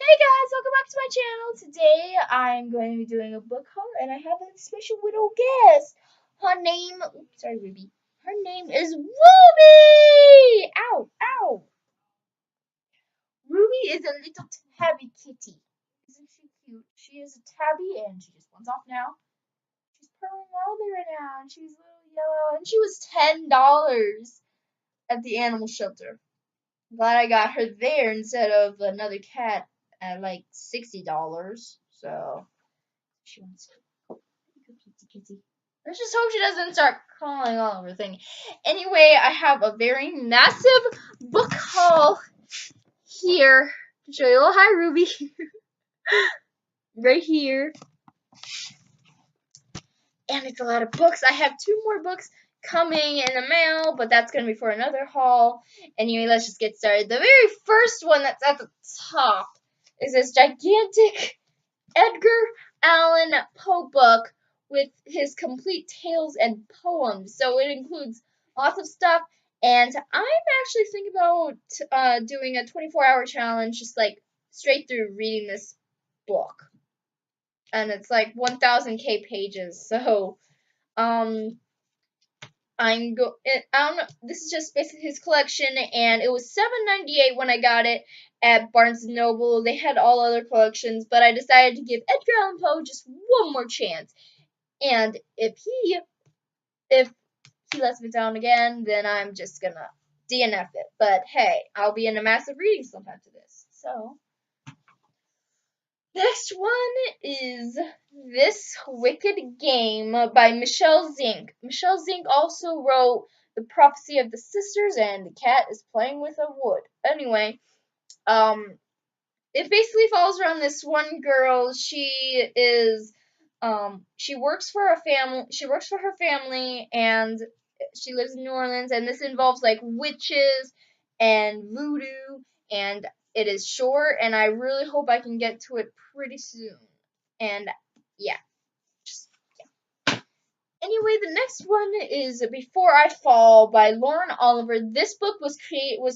Hey guys, welcome back to my channel. Today I'm going to be doing a book haul and I have a special little guest. Her name, sorry Ruby. Her name is Ruby! Ow, ow. Ruby is a little tabby kitty. Isn't she cute? She is a tabby and she just wants off now. She's purring loudly right now and she's a little yellow and she was $10 at the animal shelter. Glad I got her there instead of another cat at like $60. So she wants to go kitty kitty. Let's just hope she doesn't start calling all over thing. Anyway, I have a very massive book haul here to show you. Oh, hi Ruby. Right here. And it's a lot of books. I have 2 more books coming in the mail, but that's going to be for another haul. Anyway, let's just get started. The very first one that's at the top is this gigantic Edgar Allan Poe book with his complete tales and poems. So it includes lots of stuff, and I'm actually thinking about doing a 24-hour challenge, just like straight through reading this book. And it's like 1,000 pages, so I don't know. This is just basically his collection, and it was $7.98 when I got it at Barnes and Noble. They had all other collections, but I decided to give Edgar Allan Poe just one more chance. And if he lets me down again, then I'm just gonna DNF it. But hey, I'll be in a massive reading slump after this. So next one is This Wicked Game by Michelle Zink. Michelle Zink also wrote The Prophecy of the Sisters and The Cat is Playing with a Wood. Anyway, it basically follows around this one girl. She works for a family. She works for her family, and she lives in New Orleans. And this involves like witches and voodoo, and it is short. And I really hope I can get to it pretty soon. And yeah, just yeah. Anyway, the next one is Before I Fall by Lauren Oliver. This book was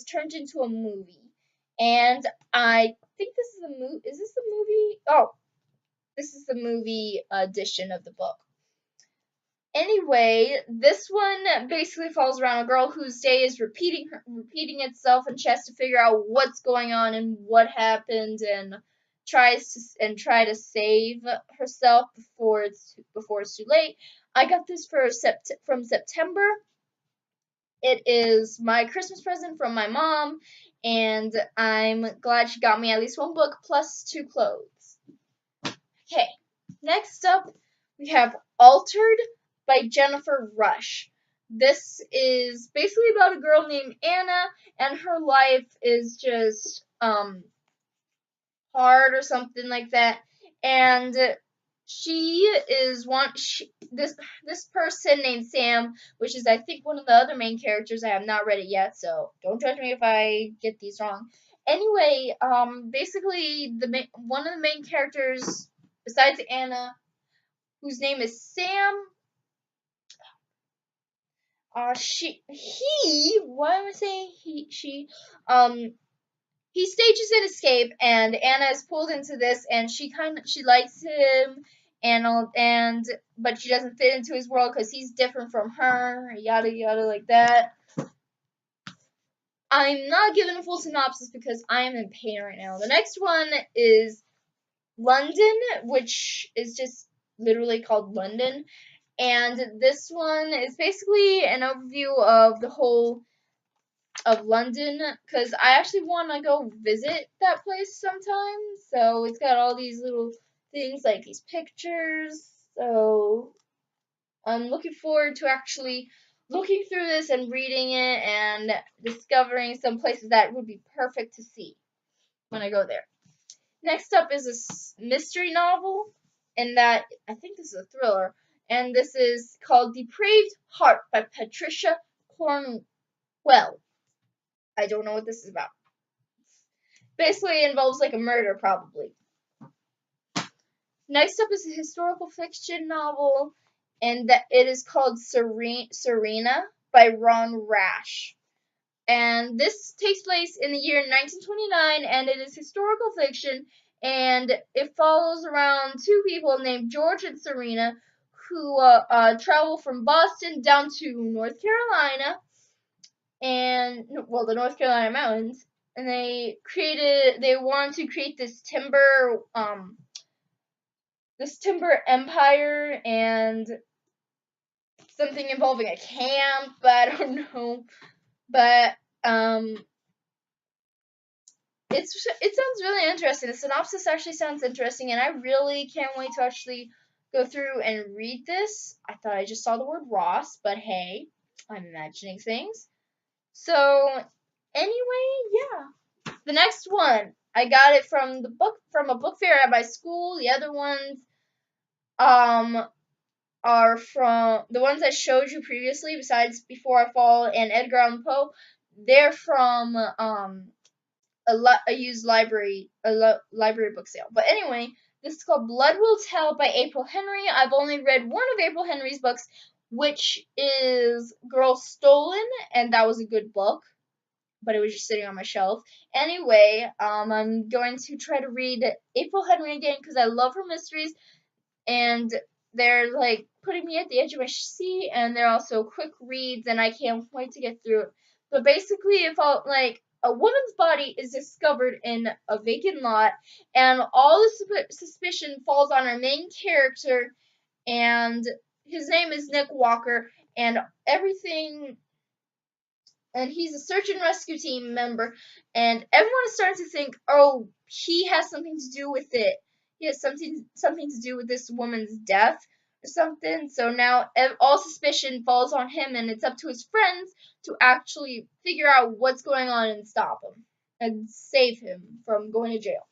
turned into a movie, and I think this is a movie. Is this the movie? Oh, this is the movie edition of the book. Anyway, this one basically follows around a girl whose day is repeating itself, and she has to figure out what's going on and what happened, and try to save herself before it's too late. I got this from September. It is my Christmas present from my mom, and I'm glad she got me at least one book plus 2 clothes. Okay, next up we have Altered by Jennifer Rush. This is basically about a girl named Anna, and her life is just hard or something like that. And this person named Sam, which is I think one of the other main characters. I have not read it yet, so don't judge me if I get these wrong. Anyway, basically one of the main characters besides Anna, whose name is Sam. Why am I saying she? He stages an escape, and Anna is pulled into this, and she likes him, but she doesn't fit into his world because he's different from her, yada yada like that. I'm not giving a full synopsis because I am in pain right now. The next one is London, which is just literally called London, and this one is basically an overview of the whole of London, because I actually want to go visit that place sometime. So it's got all these little things like these pictures. So I'm looking forward to actually looking through this and reading it and discovering some places that would be perfect to see when I go there. Next up is a mystery novel, and that I think this is a thriller, and this is called Depraved Heart by Patricia Cornwell. I don't know what this is about. Basically, it involves like a murder, probably. Next up is a historical fiction novel, and that it is called Serena by Ron Rash. And this takes place in the year 1929, and it is historical fiction, and it follows around two people named George and Serena who travel from Boston down to North Carolina, and well, the North Carolina mountains, and they wanted to create this timber empire and something involving a camp, but I don't know. But it sounds really interesting. The synopsis actually sounds interesting, and I really can't wait to actually go through and read this. I thought I just saw the word Ross, but hey, I'm imagining things. So anyway, yeah. The next one, I got it from a book fair at my school. The other ones are from the ones I showed you previously, besides Before I Fall and Edgar Allan Poe. They're from a used library book sale. But anyway, this is called Blood Will Tell by April Henry. I've only read one of April Henry's books, which is Girl Stolen, and that was a good book, but it was just sitting on my shelf. Anyway, I'm going to try to read April Henry again because I love her mysteries, and they're like putting me at the edge of my seat, and they're also quick reads, and I can't wait to get through it. But basically, it felt like a woman's body is discovered in a vacant lot, and all the suspicion falls on our main character, and his name is Nick Walker, and everything. And he's a search and rescue team member, and everyone is starting to think, oh, he has something to do with it. He has something to do with this woman's death or something. So now all suspicion falls on him, and it's up to his friends to actually figure out what's going on and stop him and save him from going to jail.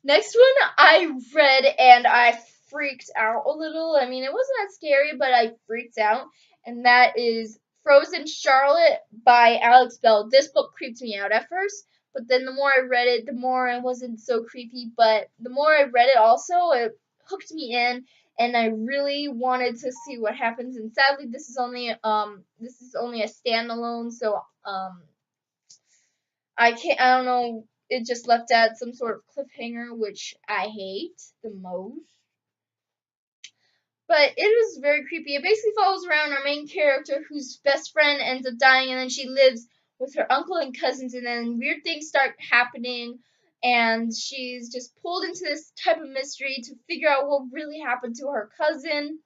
Next one I read and I freaked out a little. I mean, it wasn't that scary, but I freaked out, and that is Frozen Charlotte by Alex Bell. This book creeped me out at first, but then the more I read it, the more it wasn't so creepy, but the more I read it also, it hooked me in, and I really wanted to see what happens. And sadly, this is only a standalone, so I don't know, it just left at some sort of cliffhanger, which I hate the most. But it was very creepy. It basically follows around our main character whose best friend ends up dying, and then she lives with her uncle and cousins, and then weird things start happening, and she's just pulled into this type of mystery to figure out what really happened to her cousin,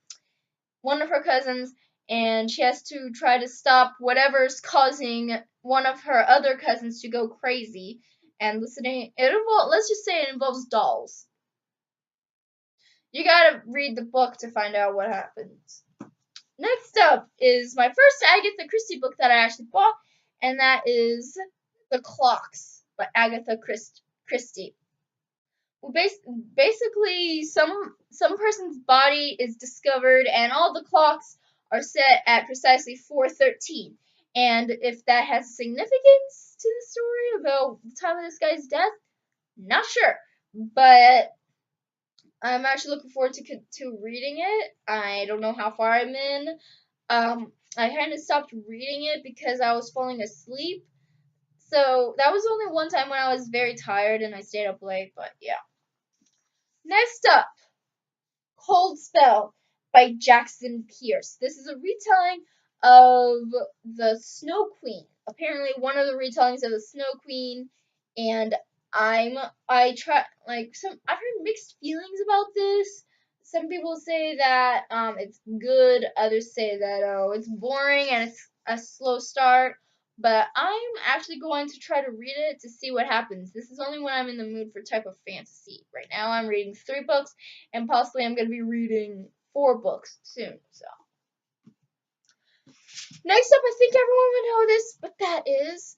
one of her cousins, and she has to try to stop whatever's causing one of her other cousins to go crazy. And let's just say it involves dolls. You gotta read the book to find out what happens. Next up is my first Agatha Christie book that I actually bought, and that is The Clocks by Agatha Christie. Well, basically, some person's body is discovered, and all the clocks are set at precisely 4:13. And if that has significance to the story about the time of this guy's death, not sure. But I'm actually looking forward to reading it. I don't know how far I'm in. I kind of stopped reading it because I was falling asleep. So that was only one time when I was very tired and I stayed up late. But yeah. Next up, Cold Spell by Jackson Pierce. This is a retelling of the Snow Queen. Apparently, one of the retellings of the Snow Queen, and I've heard mixed feelings about this. Some people say that it's good. Others say that it's boring and it's a slow start. But I'm actually going to try to read it to see what happens. This is only when I'm in the mood for type of fantasy. Right now I'm reading 3 books, and possibly I'm going to be reading 4 books soon. So next up, I think everyone would know this, but that is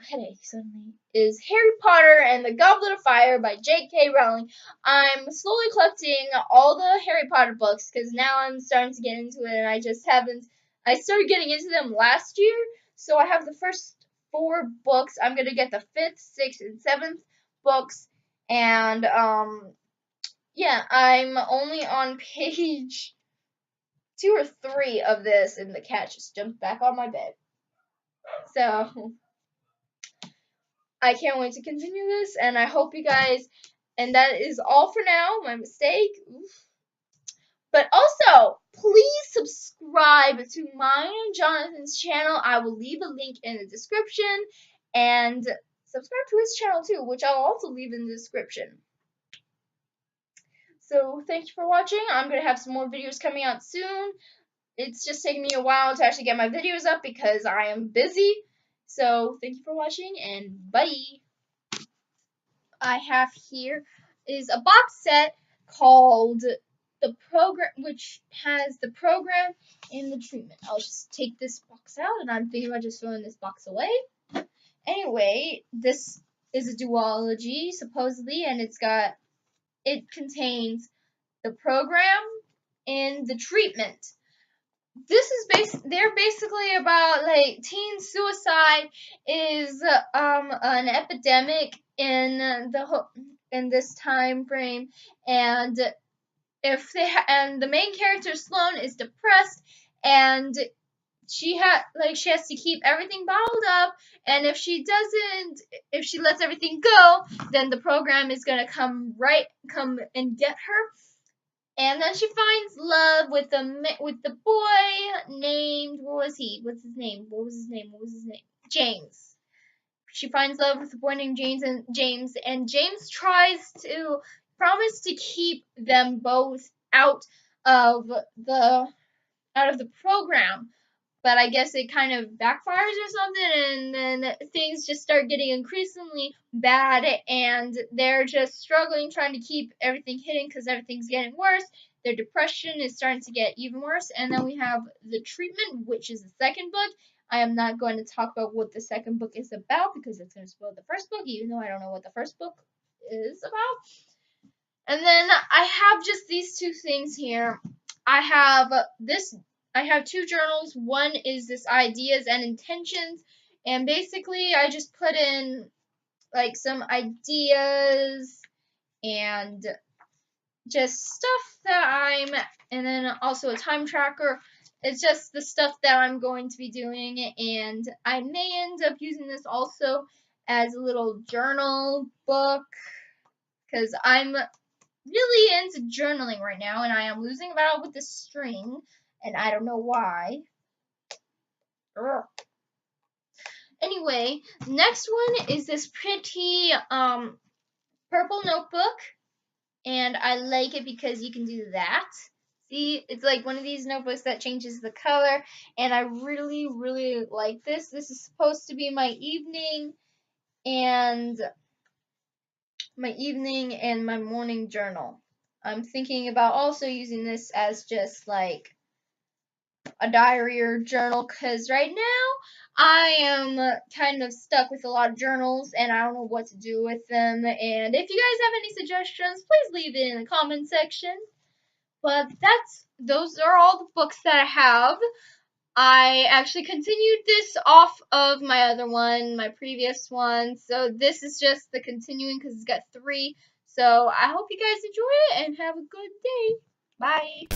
headache suddenly, is Harry Potter and the Goblet of Fire by J.K. Rowling. I'm slowly collecting all the Harry Potter books because now I'm starting to get into it, and I started getting into them last year, so I have the first 4 books. I'm gonna get the 5th, 6th, and 7th books, and yeah, I'm only on page 2 or 3 of this, and the cat just jumped back on my bed. So I can't wait to continue this, and I hope you guys, and that is all for now, my mistake. Oof. But also, please subscribe to mine and Jonathan's channel. I will leave a link in the description, and subscribe to his channel too, which I'll also leave in the description. So thank you for watching. I'm going to have some more videos coming out soon. It's just taking me a while to actually get my videos up because I am busy. So thank you for watching, and bye. I have here is a box set called The Program, which has the program and the treatment. I'll just take this box out, and I'm thinking about just throwing this box away. Anyway, this is a duology, supposedly, and it contains the program and the treatment. This is they're basically about like teen suicide is an epidemic in in this time frame, and and the main character Sloane is depressed, and she has to keep everything bottled up, and if she lets everything go, then the program is gonna come and get her. And then she finds love with the boy named, what was his name? James. She finds love with the boy named James, and James tries to promise to keep them both out of the program. But I guess it kind of backfires or something, and then things just start getting increasingly bad, and they're just struggling trying to keep everything hidden because everything's getting worse. Their depression is starting to get even worse, and then we have the treatment, which is the second book. I am not going to talk about what the second book is about because it's going to spoil the first book, even though I don't know what the first book is about. And then I have just these two things here. I have two journals. One is this ideas and intentions, and basically I just put in like some ideas and just stuff and then also a time tracker. It's just the stuff that I'm going to be doing, and I may end up using this also as a little journal book because I'm really into journaling right now, and I am losing it out with the string, and I don't know why. Ugh. Anyway, next one is this pretty purple notebook, and I like it because you can do that. See, it's like one of these notebooks that changes the color, and I really, really like this. This is supposed to be my evening and my morning journal. I'm thinking about also using this as just like a diary or journal, because right now I am kind of stuck with a lot of journals and I don't know what to do with them. And if you guys have any suggestions, please leave it in the comment section. But those are all the books that I have. I actually continued this off of my other one, my previous one. So this is just the continuing because it's got 3. So I hope you guys enjoy it and have a good day. Bye.